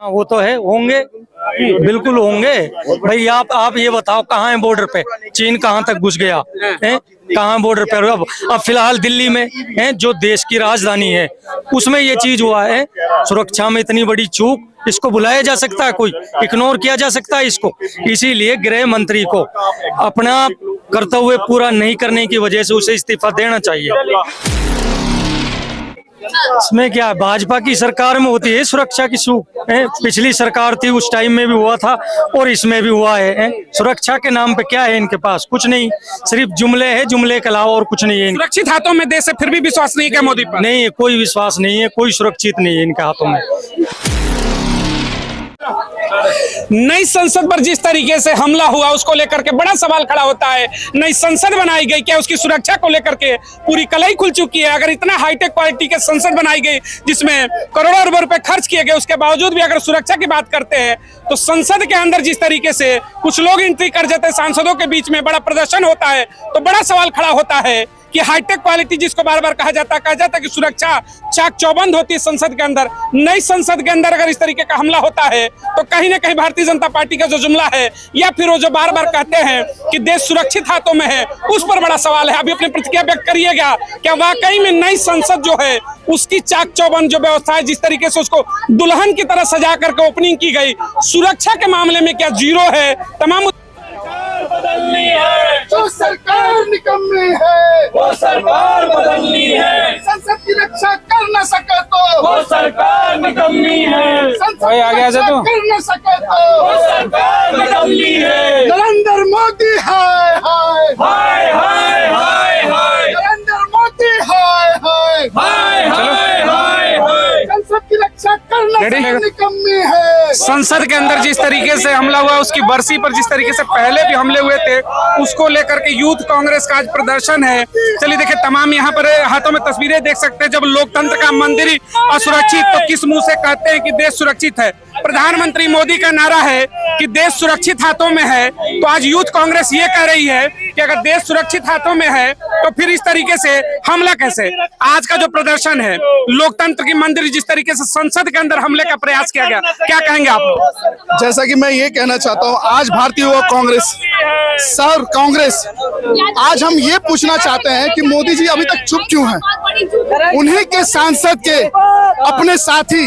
हाँ, वो तो है, होंगे, बिल्कुल होंगे। भाई आप ये बताओ, कहाँ है बॉर्डर पे? चीन कहाँ तक घुस गया है? कहाँ बॉर्डर पे? अब फिलहाल दिल्ली में है, जो देश की राजधानी है, उसमें ये चीज हुआ है। सुरक्षा में इतनी बड़ी चूक, इसको बुलाया जा सकता है? कोई इग्नोर किया जा सकता है इसको? इसीलिए गृह मंत्री को अपना कर्तव्य पूरा नहीं करने की वजह से उसे इस्तीफा देना चाहिए। इसमें क्या है, भाजपा की सरकार में होती है सुरक्षा की चूक है। पिछली सरकार थी, उस टाइम में भी हुआ था और इसमें भी हुआ है। सुरक्षा के नाम पे क्या है इनके पास? कुछ नहीं, सिर्फ जुमले है, जुमले के अलावा और कुछ नहीं है। सुरक्षित हाथों में देश है, फिर भी विश्वास नहीं क्या मोदी पर? नहीं है, कोई विश्वास नहीं है, कोई सुरक्षित नहीं है इनके हाथों में। नई संसद पर जिस तरीके से हमला हुआ, उसको लेकर के बड़ा सवाल खड़ा होता है। नई संसद बनाई गई, क्या उसकी सुरक्षा को लेकर के पूरी कलई खुल चुकी है? अगर इतना हाईटेक क्वालिटी के संसद बनाई गई, जिसमें करोड़ों अरबों रुपए खर्च किए गए, उसके बावजूद भी अगर सुरक्षा की बात करते हैं, तो संसद के अंदर जिस तरीके से कुछ लोग एंट्री कर जाते हैं, सांसदों के बीच में बड़ा प्रदर्शन होता है, तो बड़ा सवाल खड़ा होता है कि हाईटेक क्वालिटी जिसको बार बार कहा जाता है कि सुरक्षा चाक चौबंद होती है संसद के अंदर, नई संसद के अंदर अगर इस तरीके का हमला होता है, तो कहीं ना कहीं भारतीय जनता पार्टी का जो जुमला है, या फिर वो जो बार बार कहते हैं कि देश सुरक्षित हाथों में है, उस पर बड़ा सवाल है। अभी अपनी प्रतिक्रिया व्यक्त करिएगा, क्या वाकई में नई संसद जो है उसकी चाक चौबंद जो व्यवस्था है, जिस तरीके से उसको दुल्हन की तरह सजा करके ओपनिंग की गई, सुरक्षा के मामले में क्या जीरो है? तमाम बदलनी है, जो सरकार निकम्मी है वो सरकार बदलनी है। संसद की रक्षा कर न सके तो वो सरकार निकम्मी है। संसद की रक्षा कर न सके तो वो सरकार निकम्मी है। नरेंद्र मोदी हाय हाय हाय हाय हाय हाय, नरेंद्र मोदी हाय हाय हाय हाय हाय हाय, संसद की रक्षा कर न सके निकम्मी है। संसद के अंदर जिस तरीके से हमला हुआ, उसकी बरसी पर जिस तरीके से पहले भी हमले हुए थे, उसको लेकर के यूथ कांग्रेस का आज प्रदर्शन है। चलिए देखिए, तमाम यहाँ पर हाथों में तस्वीरें देख सकते हैं। जब लोकतंत्र का मंदिर ही असुरक्षित, तो किस मुंह से कहते हैं कि देश सुरक्षित है? प्रधानमंत्री मोदी का नारा है कि देश सुरक्षित हाथों में है, तो आज यूथ कांग्रेस ये कह रही है कि अगर देश सुरक्षित हाथों में है, तो फिर इस तरीके से हमला कैसे? आज का जो प्रदर्शन है, लोकतंत्र की मंदिर जिस तरीके से संसद के अंदर हमले का प्रयास किया गया, क्या कहेंगे आप? जैसा कि मैं ये कहना चाहता हूँ, आज भारतीय युवा कांग्रेस सर कांग्रेस, आज हम ये पूछना चाहते हैं कि मोदी जी अभी तक चुप क्यों हैं? उन्हीं के सांसद के अपने साथी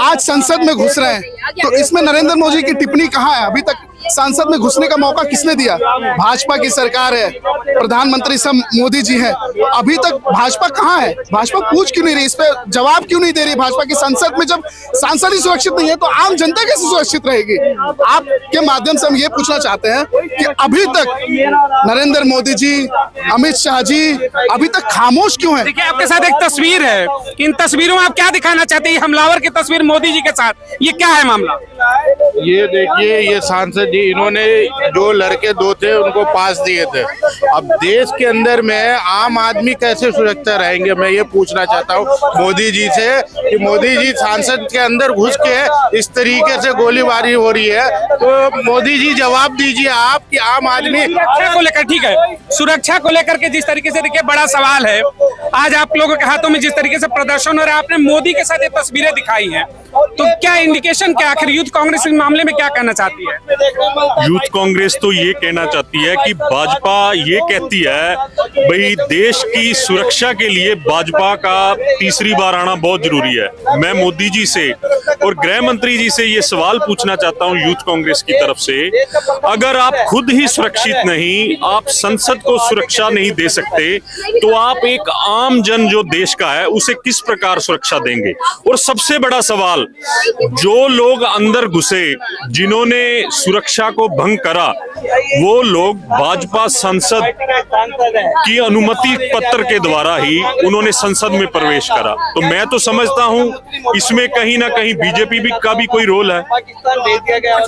आज संसद में घुस रहे हैं, तो इसमें नरेंद्र मोदी की टिप्पणी कहाँ है? अभी तक संसद में घुसने का मौका किसने दिया? भाजपा की सरकार है, प्रधानमंत्री सब मोदी जी हैं। अभी तक भाजपा कहाँ है? भाजपा पूछ क्यों नहीं रही? इस पे जवाब क्यों नहीं दे रही? भाजपा की संसद में जब सांसद ही सुरक्षित नहीं है, तो आम जनता कैसे सुरक्षित रहेगी? आपके माध्यम से हम ये पूछना चाहते हैं कि अभी तक नरेंद्र मोदी जी, अमित शाह जी अभी तक खामोश क्यों है? देखिए, आपके साथ एक तस्वीर है, इन तस्वीरों में आप क्या दिखाना चाहते हैं? हमलावर की तस्वीर मोदी जी के साथ, ये क्या है मामला? ये देखिए, ये सांसद जी, इन्होंने जो लड़के दो थे उनको पास दिए थे। अब देश के अंदर में आम आदमी कैसे सुरक्षा रहेंगे? मैं ये पूछना चाहता हूँ मोदी जी से कि मोदी जी सांसद के अंदर घुस के इस तरीके से गोलीबारी हो रही है, तो मोदी जी जवाब दीजिए आप कि आम आदमी सुरक्षा को लेकर, ठीक है, सुरक्षा को लेकर के जिस तरीके से देखिए बड़ा सवाल है। आज आप लोगों के हाथों में जिस तरीके से प्रदर्शन हो रहा है, आपने मोदी के साथ ये तस्वीरें दिखाई हैं, तो क्या इंडिकेशन, क्या आखिर यूथ कांग्रेस इस मामले में क्या कहना चाहती है? यूथ कांग्रेस तो ये कहना चाहती है कि भाजपा ये कहती है भाई देश की सुरक्षा के लिए भाजपा का तीसरी बार आना बहुत जरूरी है। मैं मोदी जी से और गृह मंत्री जी से ये सवाल पूछना चाहता हूं यूथ कांग्रेस की तरफ से, अगर आप खुद ही सुरक्षित नहीं, आप संसद को सुरक्षा नहीं दे सकते, तो आप एक आम जन जो देश का है उसे किस प्रकार सुरक्षा देंगे? और सबसे बड़ा सवाल, जो लोग अंदर घुसे, जिन्होंने सुरक्षा को भंग करा, वो लोग भाजपा सांसद की अनुमति पत्र के द्वारा ही उन्होंने संसद में प्रवेश करा। तो मैं तो समझता हूं इसमें कहीं ना कहीं बीजेपी भी का भी कोई रोल है।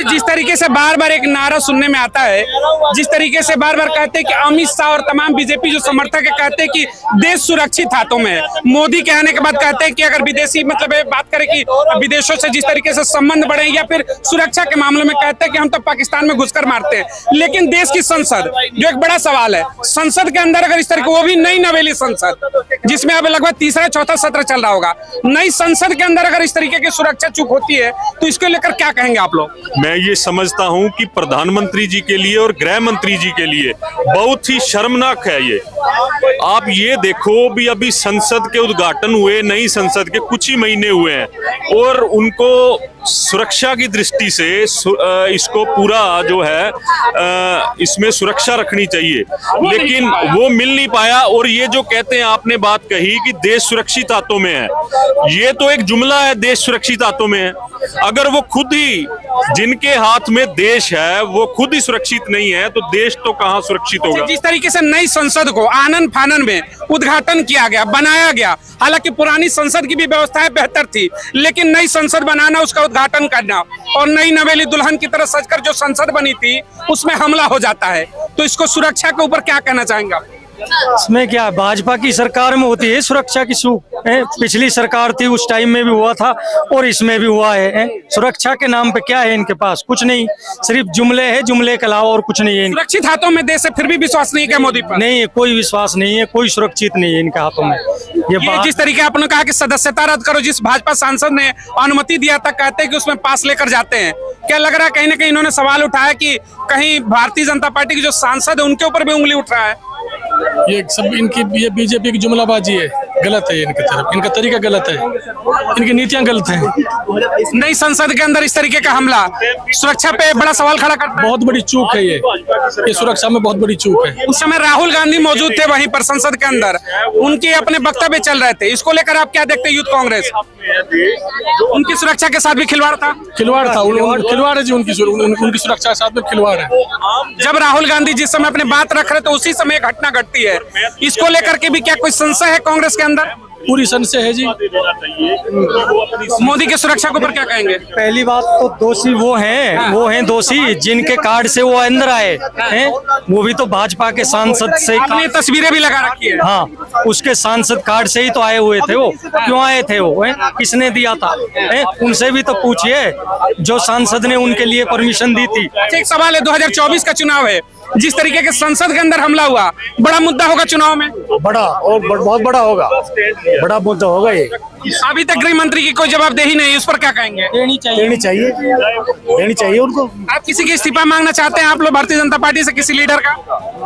जिस तरीके से बार बार एक नारा सुनने में आता है, जिस तरीके से बार बार कहते हैं कि अमित शाह और तमाम बीजेपी जो समर्थक है कहते हैं कि देश सुरक्षित हाथों में है, मोदी कहने के बाद कहते हैं कि अगर विदेशी मतलब बात करें कि विदेशों से जिस तरीके से संबंध बढ़े या फिर सुरक्षा के मामले में कहते हैं कि हम तो पाकिस्तान में घुसकर मारते हैं, लेकिन देश की संसद जो एक बड़ा सवाल है, संसद के अंदर अगर इस तरह वो भी नई नवेली संसद जिसमें अब लगभग तीसरा चौथा सत्र चल रहा होगा, नई संसद के अंदर अगर इस तरीके की सुरक्षा चूक होती है तो इसको लेकर क्या कहेंगे आप लोग? मैं ये समझता हूं कि प्रधानमंत्री जी के लिए और गृह मंत्री जी के लिए बहुत ही शर्मनाक है ये। आप ये देखो भी अभी संसद के उद्घाटन हुए, नई संसद के कुछ ही महीने हुए हैं और उनको सुरक्षा की दृष्टि से इसको पूरा जो है इसमें सुरक्षा रखनी चाहिए, लेकिन वो मिल नहीं पाया। और ये जो कहते हैं, आपने बात कही कि देश सुरक्षित हाथों में है, ये तो एक जुमला है, देश सुरक्षित हाथों में है। अगर वो खुद ही, जिनके हाथ में देश है, वो खुद ही सुरक्षित नहीं है तो देश तो कहाँ सुरक्षित होगा। जिस तरीके से नई संसद को आनन फानन में उद्घाटन किया गया, बनाया गया, हालांकि पुरानी संसद की भी व्यवस्थाएं बेहतर थी, लेकिन नई संसद बनाना, उसका उद्घाटन करना और नई नवेली दुल्हन की तरह सजकर जो संसद बनी थी उसमें हमला हो जाता है, तो इसको सुरक्षा के ऊपर क्या कहना चाहेंगे आप? इसमें क्या, भाजपा की सरकार में होती है सुरक्षा की चूक, पिछली सरकार थी उस टाइम में भी हुआ था और इसमें भी हुआ है। सुरक्षा के नाम पे क्या है इनके पास? कुछ नहीं, सिर्फ जुमले है, जुमले के अलावा और कुछ नहीं है। सुरक्षित हाथों में देश है, फिर भी विश्वास नहीं है मोदी पर? नहीं है, कोई विश्वास नहीं है, कोई सुरक्षित नहीं है इनके हाथों में। ये जिस तरीके आपने कहा कि सदस्यता रद्द करो, जिस भाजपा सांसद ने अनुमति दिया था, कहते हैं कि उसमें पास लेकर जाते हैं, क्या लग रहा है कहीं ना कहीं इन्होंने सवाल उठाया कि कहीं भारतीय जनता पार्टी के जो सांसद है उनके ऊपर भी उंगली उठ रहा है? ये सब इनकी, ये बीजेपी की जुमलाबाजी है, गलत है इनकी तरफ, इनका तरीका गलत है, इनकी नीतियां गलत हैं। नई संसद के अंदर इस तरीके का हमला सुरक्षा पे बड़ा सवाल खड़ा करता है। बहुत बड़ी चूक है ये सुरक्षा में बहुत बड़ी चूक है। उस समय राहुल गांधी मौजूद थे वहीं पर संसद के अंदर, उनके अपने वक्तव्य चल रहे थे, इसको लेकर आप क्या देखते हैं? यूथ कांग्रेस उनकी सुरक्षा के साथ भी खिलवाड़ था? खिलवाड़ था, खिलवाड़ है जी, उनकी सुरक्षा के साथ में खिलवाड़ है। जब राहुल गांधी जिस समय अपनी बात रख रहे तो उसी समय घटना घटती है, इसको लेकर के भी क्या कोई संशय है कांग्रेस के अंदर? पूरी संशय है जी। मोदी की सुरक्षा के ऊपर क्या कहेंगे? पहली बात तो दोषी वो हैं दोषी जिनके कार्ड से वो अंदर आए हैं, वो भी तो भाजपा के सांसद से। आपने तस्वीरें भी लगा रखी है। हाँ, उसके सांसद कार्ड से ही तो आए हुए थे वो। क्यों आए थे वो? किसने दिया था? उनसे भी तो पूछिए, जो सांसद ने उनके लिए परमिशन दी थी। एक सवाल है, 2024 का चुनाव है, जिस तरीके के संसद के अंदर हमला हुआ, बड़ा मुद्दा होगा चुनाव में? बड़ा और बहुत बड़ा होगा, बड़ा मुद्दा होगा ये। अभी तक गृह मंत्री की कोई जवाबदेही नहीं, उस पर क्या कहेंगे? देनी चाहिए उनको। आप किसी की इस्तीफा मांगना चाहते हैं आप लोग भारतीय जनता पार्टी से, किसी लीडर का?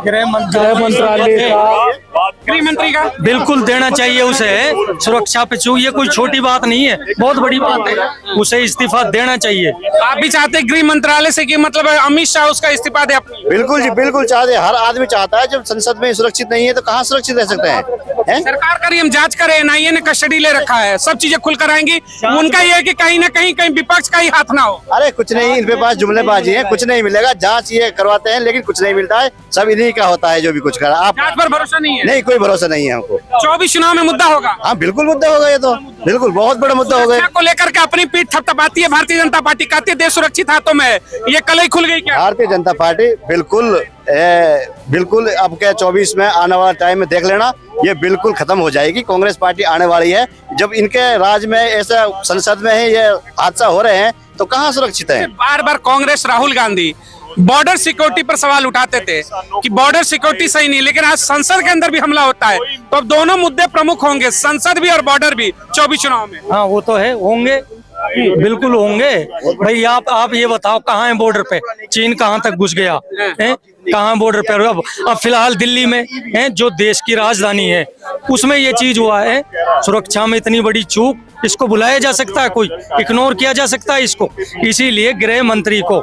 गृह मंत्रालय गृह मंत्री का बिल्कुल देना चाहिए उसे। सुरक्षा पे चूक, ये कोई छोटी बात नहीं है, बहुत बड़ी बात है, उसे इस्तीफा देना चाहिए। आप भी चाहते हैं गृह मंत्रालय से कि मतलब अमित शाह उसका इस्तीफा दे अपनी? बिल्कुल जी, बिल्कुल चाहते, हर आदमी चाहता है। जब संसद में सुरक्षित नहीं है तो कहाँ सुरक्षित रह सकते हैं? सरकार का हम जांच करे, एनआईए ने कस्टडी ले रखा है, सब चीजें खुलकर आएंगी। उनका ये है कि कहीं ना कहीं विपक्ष का ही हाथ ना हो। अरे कुछ नहीं, इनके पास जुमलेबाजी है, कुछ नहीं मिलेगा। जांच ये करवाते हैं लेकिन कुछ नहीं मिलता है, सब इन्हीं का होता है जो भी कुछ करा। आप जांच पर भरोसा नहीं है? नहीं, कोई भरोसा नहीं है हमको। 24 चुनाव में मुद्दा होगा? हाँ बिल्कुल मुद्दा होगा, ये तो बिल्कुल बहुत बड़ा मुद्दा होगा। को लेकर के अपनी पीठ थपथपाती है भारतीय जनता पार्टी, कहती है देश सुरक्षित हाथों में है, ये कल ही खुल गई क्या? भारतीय जनता पार्टी बिल्कुल अब क्या 24 में आने वाला टाइम में देख लेना, ये बिल्कुल खत्म हो जाएगी। कांग्रेस पार्टी आने वाली है। जब इनके राज में ऐसा संसद में है ये हादसा हो रहे हैं तो कहाँ सुरक्षित है? बार बार कांग्रेस, राहुल गांधी बॉर्डर सिक्योरिटी पर सवाल उठाते थे कि बॉर्डर सिक्योरिटी सही नहीं, लेकिन आज संसद के अंदर भी हमला होता है, तो अब दोनों मुद्दे प्रमुख होंगे, संसद भी और बॉर्डर भी 24 चुनाव में। हाँ वो तो है, होंगे, बिल्कुल होंगे। भाई आप ये बताओ, कहाँ है बॉर्डर पे? चीन कहाँ तक घुस गया है? कहाँ बॉर्डर पे? अब फिलहाल दिल्ली में है, जो देश की राजधानी है, उसमें ये चीज हुआ है। सुरक्षा में इतनी बड़ी चूक, इसको बुलाया जा सकता है? कोई इग्नोर किया जा सकता है इसको? इसीलिए गृह मंत्री को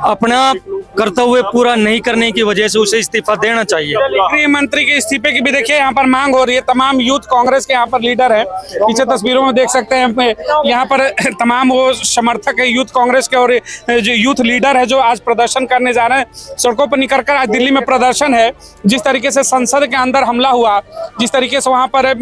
अपना कर्तव्य पूरा नहीं करने की वजह से उसे इस्तीफा देना चाहिए। गृह मंत्री के इस्तीफे की भी देखिए यहाँ पर मांग हो रही है। तमाम यूथ कांग्रेस के यहाँ पर लीडर है, पीछे तस्वीरों में देख सकते हैं, यहाँ पर तमाम वो समर्थक है यूथ कांग्रेस के और जो यूथ लीडर है जो आज प्रदर्शन करने जा रहे हैं। सड़कों पर निकलकर आज दिल्ली में प्रदर्शन है। जिस तरीके से संसद के अंदर हमला हुआ, जिस तरीके से वहाँ पर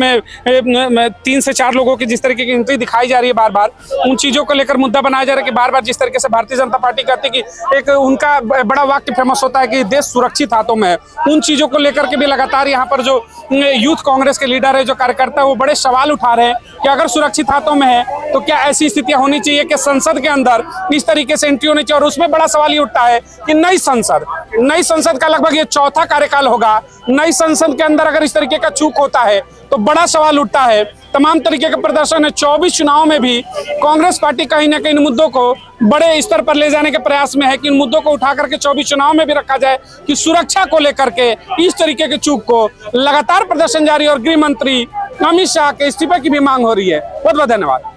3 से 4 लोगों की जिस तरीके की गिनती दिखाई जा रही है, बार बार उन चीजों को लेकर मुद्दा बनाया जा रहा है कि बार बार जिस तरीके से भारतीय जनता पार्टी कहती है कि एक उनका बड़ा वाक्य फेमस होता है कि देश सुरक्षित हाथों में है। उन चीजों को लेकर के भी लगातार यहाँ पर जो यूथ कांग्रेस के लीडर है, जो कार्यकर्ता है, वो बड़े सवाल उठा रहे हैं कि अगर सुरक्षित हाथों में है तो क्या ऐसी स्थितियां होनी चाहिए कि संसद के अंदर इस तरीके से एंट्री होनी चाहिए। और उसमें बड़ा सवाल ये उठता है कि नई संसद का लगभग ये चौथा कार्यकाल होगा। नई संसद के अंदर अगर इस तरीके का चूक होता है तो बड़ा सवाल उठता है। तमाम तरीके का प्रदर्शन है। 24 चुनाव में भी कांग्रेस पार्टी कहीं ना कहीं इन मुद्दों को बड़े स्तर पर ले जाने के प्रयास में है कि इन मुद्दों को उठा करके 24 चुनाव में भी रखा जाए कि सुरक्षा को लेकर के इस तरीके के चूक को लगातार प्रदर्शन जारी है। और गृह मंत्री अमित शाह के इस्तीफे की भी मांग हो रही है। बहुत बहुत धन्यवाद।